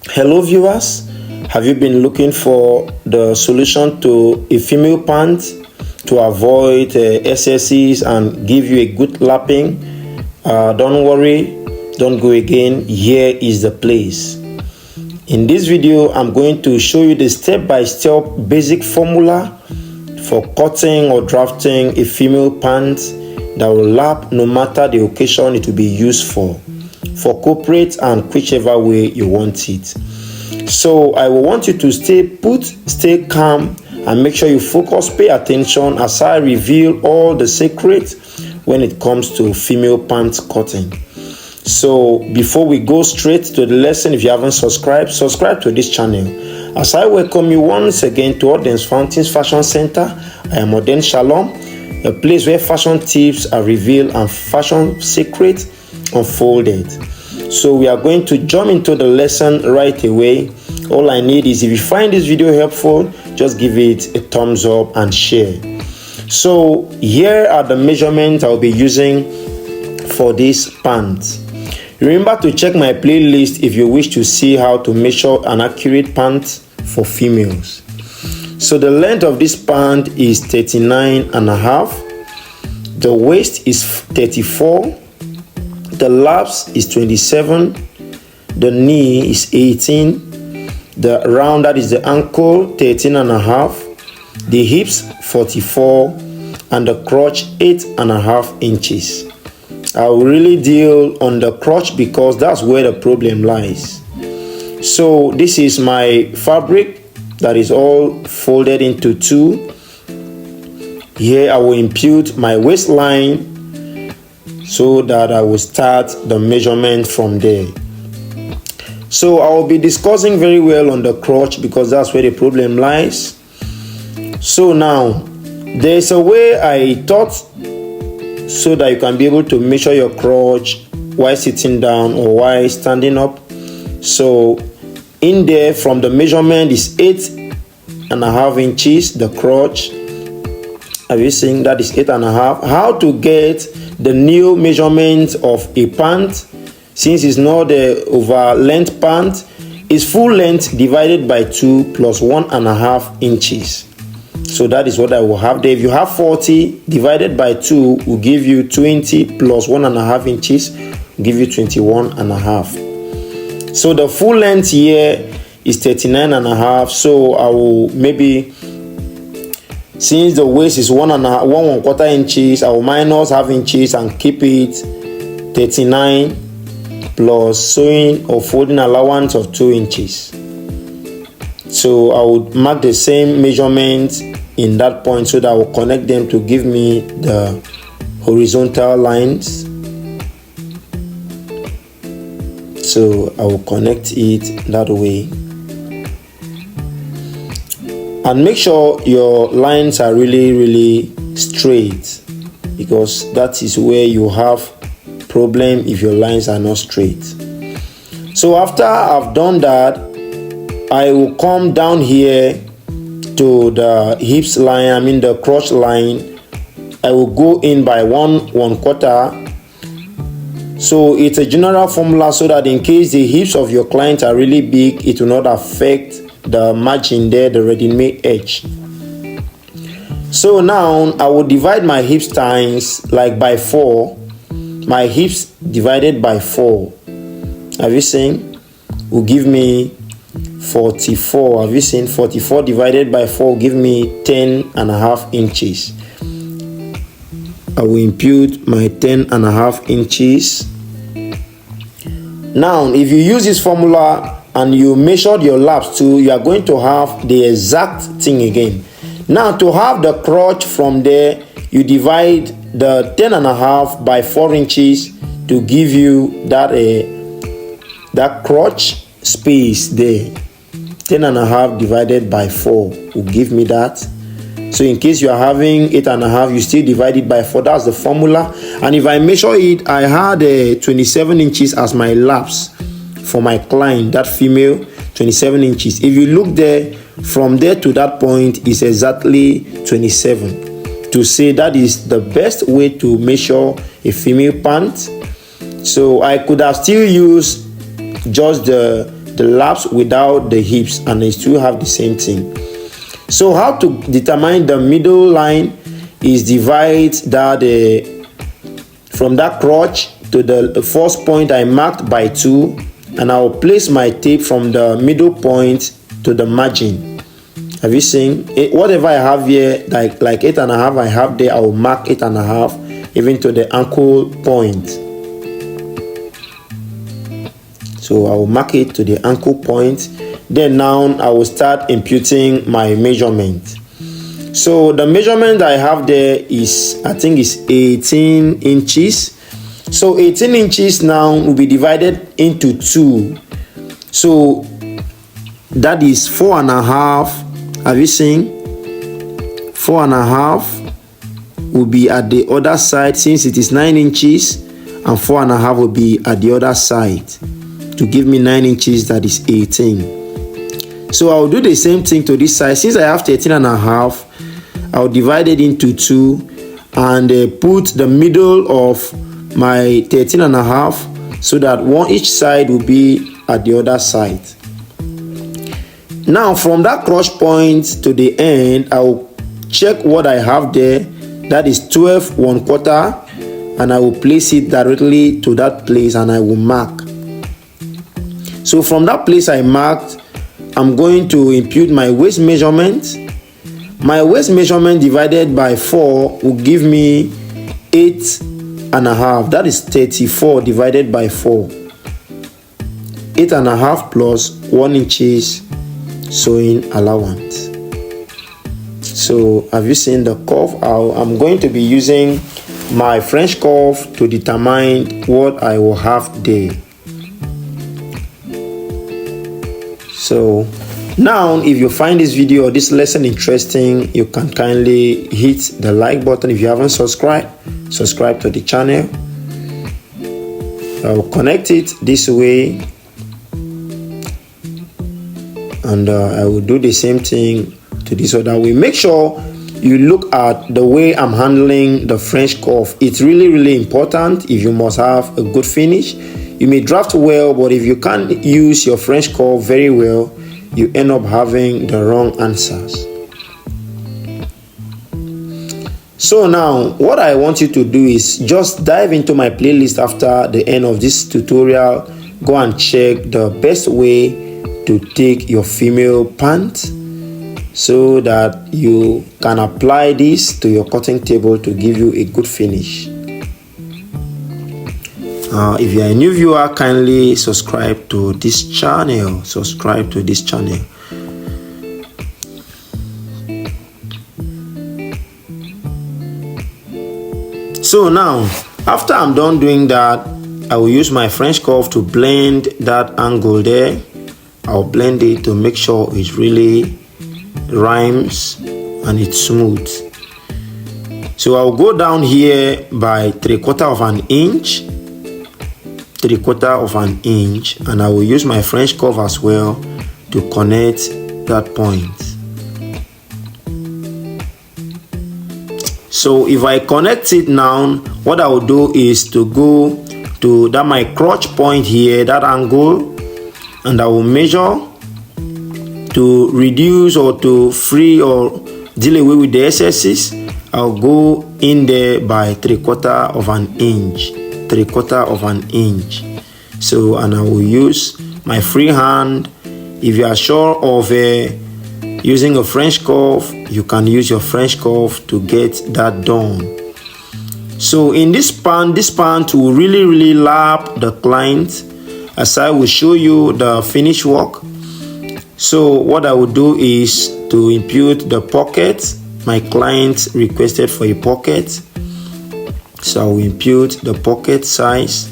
Hello viewers, have you been looking for the solution to a female pant to avoid excesses and give you a good lapping? Don't worry, don't go again, here is the place. In this video, I'm going to show you the step-by-step basic formula for cutting or drafting a female pant that will lap no matter the occasion it will be used for corporate and whichever way you want it. So I will want you to stay calm, and make sure you focus, pay attention as I reveal all the secrets when it comes to female pants cutting. So before we go straight to the lesson, if you haven't subscribe to this channel. As I welcome you once again to Audience Fountains Fashion Center. I am Oden Shalom, a place where fashion tips are revealed and fashion secrets unfolded. So we are going to jump into the lesson right away. All I need is, if you find this video helpful, just give it a thumbs up and share. So here are the measurements I'll be using for this pant. Remember to check my playlist if you wish to see how to measure an accurate pant for females. So the length of this pant is 39.5. The waist is 34. The laps is 27. The knee is 18. The round, that is the ankle, 13.5. The hips 44, and the crotch 8.5 inches. I will really deal on the crotch because that's where the problem lies. So this is my fabric that is all folded into two. Here I will impute my waistline so that I will start the measurement from there. So I will be discussing very well on the crotch because that's where the problem lies. So now there's a way I thought so that you can be able to measure your crotch while sitting down or while standing up. So in there, from the measurement is 8.5 inches, the crotch. Have you seen that is 8.5? How to get the new measurement of a pant, since it's not the over length pant, is full length divided by 2 plus 1.5 inches. So that is what I will have there. If you have 40 divided by 2 will give you 20 plus 1.5 inches will give you 21.5. So the full length here is 39.5. So I will maybe, since the waist is 1.25 inches, I will minus half inches and keep it 39 plus sewing or folding allowance of 2 inches. So I would mark the same measurement in that point so that I will connect them to give me the horizontal lines. So I will connect it that way. And make sure your lines are really straight, because that is where you have problem if your lines are not straight. So after I've done that, I will come down here to the hips line, the crotch line. I will go in by 1/4. So it's a general formula so that in case the hips of your client are really big, it will not affect the margin there, the ready-made edge. So now I will divide my hips times like by 4. My hips divided by 4, have you seen, will give me 44. Have you seen? 44 divided by 4 will give me 10.5 inches. I will impute my 10.5 inches. Now if you use this formula and you measured your laps too, you are going to have the exact thing again. Now to have the crotch from there, you divide the 10.5 by 4 inches to give you that that crotch space there. 10.5 divided by 4 will give me that. So in case you are having 8.5, you still divide it by 4. That's the formula. And if I measure it, I had 27 inches as my laps for my client, that female, 27 inches. If you look there, from there to that point is exactly 27. To say that is the best way to measure a female pant. So I could have still used just the the laps without the hips, and they still have the same thing. So how to determine the middle line is divide that from that crotch to the first point I marked by 2, and I will place my tape from the middle point to the margin. Have you seen it? Whatever I have here, like 8.5 I have there, I will mark 8.5 even to the ankle point. So I will mark it to the ankle point. Then now I will start imputing my measurement. So the measurement I have there is, I think is 18 inches. So 18 inches now will be divided into 2. So that is 4.5. Have you seen? 4.5 will be at the other side, since it is 9 inches, and 4.5 will be at the other side to give me 9 inches, that is 18. So I'll do the same thing to this side. Since I have 13.5, I'll divide it into 2 and put the middle of my 13.5 so that each side will be at the other side. Now from that crotch point to the end, I'll check what I have there. That is 12 1/4, and I will place it directly to that place and I will mark. So from that place I marked, I'm going to impute my waist measurement. My waist measurement divided by 4 will give me 8.5. That is 34 divided by 4. 8.5 plus 1 inches sewing allowance. So have you seen the curve? I'm going to be using my French curve to determine what I will have there. So now, if you find this video or this lesson interesting, you can kindly hit the like button. If you haven't subscribed, subscribe to the channel. I will connect it this way, and I will do the same thing to this other way. Make sure you look at the way I'm handling the French curve. It's really important if you must have a good finish. You may draft well, but if you can't use your French curve very well, you end up having the wrong answers. So now what I want you to do is just dive into my playlist after the end of this tutorial. Go and check the best way to take your female pant so that you can apply this to your cutting table to give you a good finish. If you are a new viewer, kindly subscribe to this channel. Subscribe to this channel. So now, after I'm done doing that, I will use my French curve to blend that angle there. I'll blend it to make sure it really rhymes and it's smooth. So I'll go down here by 3/4 inch. 3/4 inch, and I will use my French curve as well to connect that point. So if I connect it now, what I will do is to go to that my crotch point here, that angle, and I will measure to reduce or to free or deal away with the excesses. I'll go in there by 3/4 inch. 3/4 inch. So, and I will use my free hand. If you are sure of using a French curve, you can use your French curve to get that done. So in this pant will really lap the client, as I will show you the finished work. So what I will do is to impute the pocket. My client requested for a pocket, so I will impute the pocket size.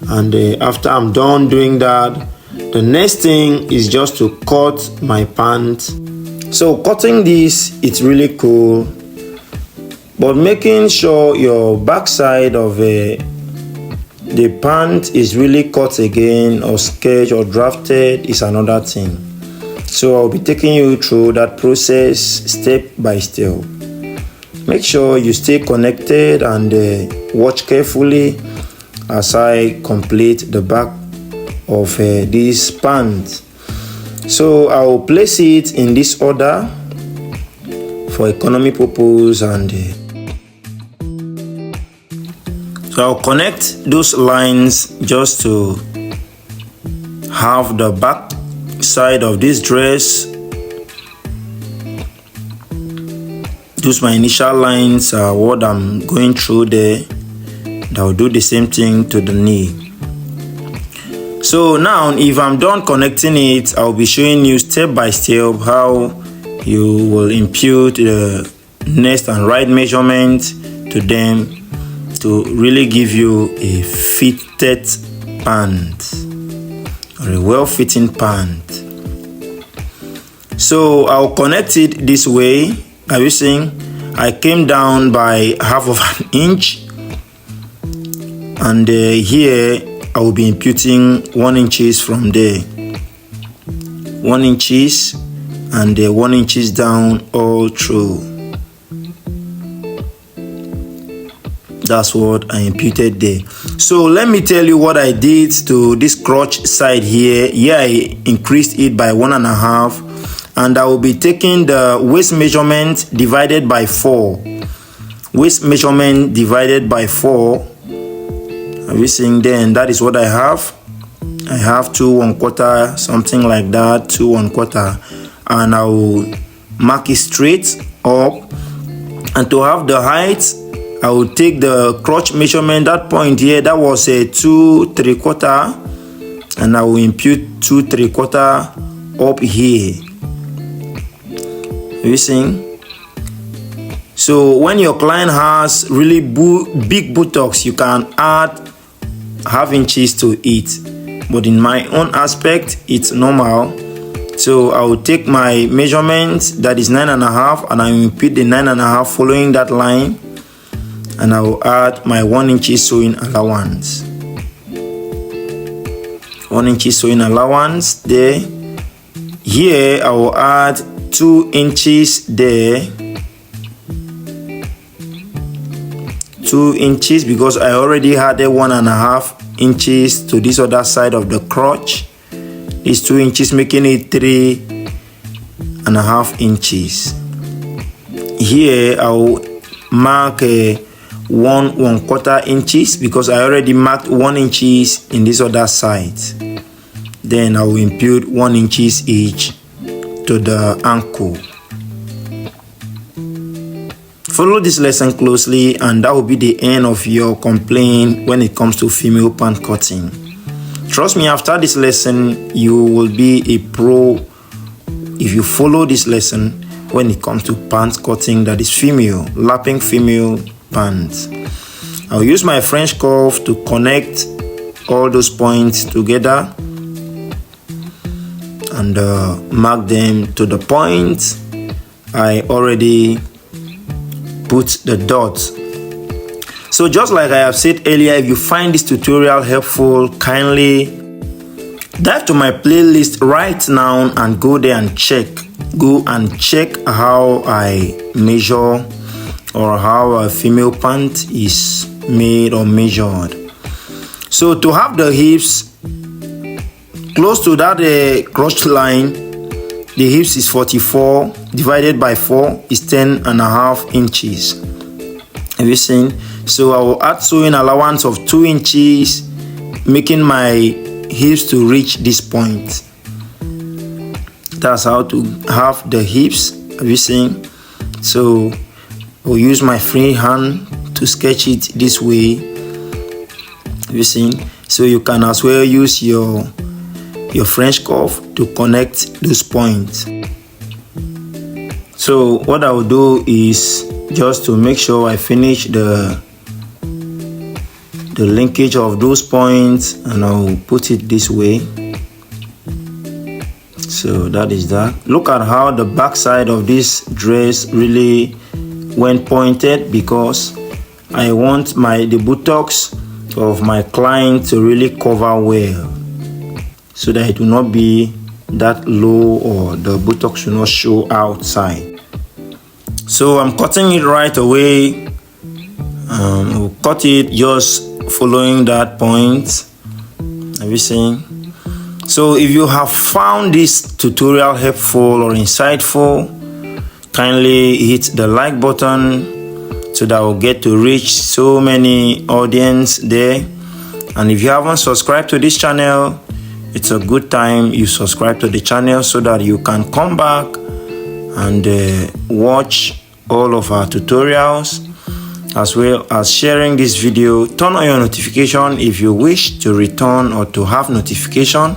And after I'm done doing that, the next thing is just to cut my pant. So cutting this, it's really cool, but making sure your backside of the pant is really cut again or sketched or drafted is another thing. So I'll be taking you through that process step by step. Make sure you stay connected and watch carefully as I complete the back of this pant. So I will place it in this order for economy purpose, and so I'll connect those lines just to have the back side of this dress. Those my initial lines are what I'm going through there. I'll do the same thing to the knee. So now if I'm done connecting it, I'll be showing you step by step how you will impute the next and right measurement to them to really give you a fitted pant or a well-fitting pant. So I'll connect it this way. Are you seeing? I came down by half of an inch, and here I will be imputing 1 inch from there. 1 inch and 1 inch down all through. That's what I imputed there. So let me tell you what I did to this crotch side here. Here I increased it by 1.5, and I will be taking the waist measurement divided by 4. Waist measurement divided by 4. Are you seeing? Then that is what I have. I have 2 1/4, something like that, 2 1/4, and I will mark it straight up. And to have the height, I will take the crotch measurement, that point here, that was a 2 3/4, and I will impute 2 3/4 up here. Are you seeing? So when your client has really big buttocks, you can add half inches to it, but in my own aspect it's normal. So I will take my measurement, that is 9.5, and I will impute the 9.5 following that line, and I will add my 1 inch sewing allowance. 1 inch sewing allowance there. Here I will add 2 inches there. 2 inches because I already added 1.5 inches to this other side of the crotch. It's 2 inches, making it 3.5 inches. Here I will mark 1 1/4 inches because I already marked 1 inches in this other side. Then I will impute 1 inches each to the ankle. Follow this lesson closely, and that will be the end of your complaint when it comes to female pant cutting. Trust me, after this lesson you will be a pro if you follow this lesson when it comes to pant cutting, that is female, lapping female pants. I'll use my French curve to connect all those points together and mark them to the point I already put the dots. So just like I have said earlier, if you find this tutorial helpful, kindly dive to my playlist right now and go there and check. Go and check how I measure or how a female pant is made or measured. So to have the hips close to that crotch line, the hips is 44 divided by 4 is 10.5 inches. Have you seen? So I will add sewing allowance of 2 inches, making my hips to reach this point. That's how to have the hips. Have you seen? So I'll use my free hand to sketch it this way. Have you seen? So you can as well use your French curve to connect those points. So what I will do is just to make sure I finish the linkage of those points, and I'll put it this way. So that is that. Look at how the back side of this dress really went pointed, because I want the buttocks of my client to really cover well, so that it will not be that low or the buttocks should not show outside. So I'm cutting it right away. We'll cut it just following that point. Have you seen? So if you have found this tutorial helpful or insightful, kindly hit the like button so that we'll get to reach so many audience there. And if you haven't subscribed to this channel, it's a good time you subscribe to the channel so that you can come back and watch all of our tutorials, as well as sharing this video. Turn on your notification if you wish to return or to have notification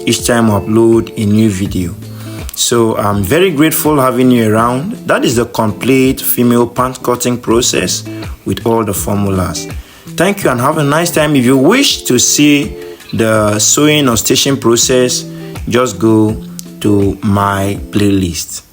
each time I upload a new video. So I'm very grateful having you around. That is the complete female pant cutting process with all the formulas. Thank you and have a nice time. If you wish to see the sewing or stitching process, just go to my playlist.